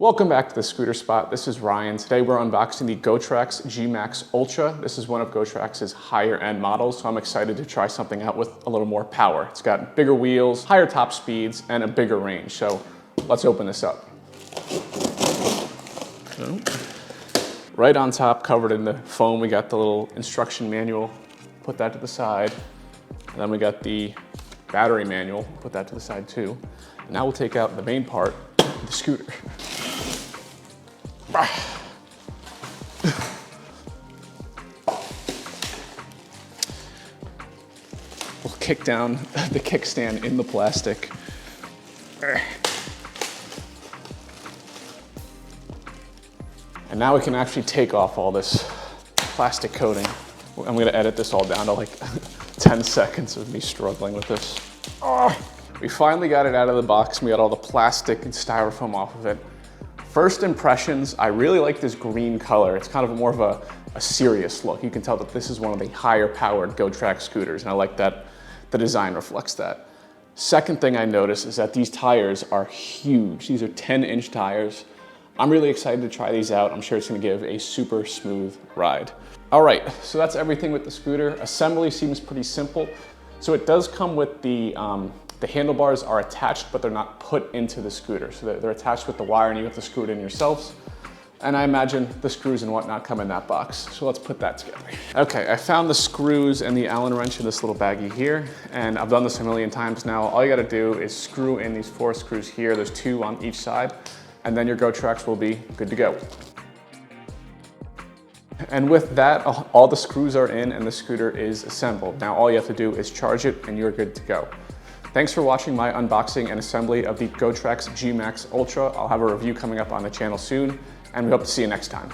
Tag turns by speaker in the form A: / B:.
A: Welcome back to the Scooter Spot. This is Ryan. Today we're unboxing the GoTrax GMAX Ultra. This is one of GoTrax's higher end models, so I'm excited to try something out with a little more power. It's got bigger wheels, higher top speeds, and a bigger range. So let's open this up. Right on top, covered in the foam, we got the little instruction manual. Put that to the side. And then we got the battery manual. Put that to the side too. And now we'll take out the main part, the scooter. We'll kick down the kickstand in the plastic. And now we can actually take off all this plastic coating. I'm gonna edit this all down to like 10 seconds of me struggling with this. We finally got it out of the box. We got all the plastic and styrofoam off of it. First impressions, I really like this green color. It's kind of more of a serious look. You can tell that this is one of the higher powered GoTrax scooters, and I like that the design reflects that. Second thing I noticed is that these tires are huge. These are 10-inch tires. I'm really excited to try these out. I'm sure it's gonna give a super smooth ride. All right, so that's everything with the scooter. Assembly seems pretty simple. So it does come with the handlebars are attached, but they're not put into the scooter. So they're attached with the wire and you have to screw it in yourselves. And I imagine the screws and whatnot come in that box. So let's put that together. Okay, I found the screws and the Allen wrench in this little baggie here. And I've done this a million times now. All you gotta do is screw in these 4 screws here. There's 2 on each side. And then your GoTrax will be good to go. And with that, all the screws are in and the scooter is assembled. Now all you have to do is charge it and you're good to go. Thanks for watching my unboxing and assembly of the GoTrax GMAX Ultra. I'll have a review coming up on the channel soon, and we hope to see you next time.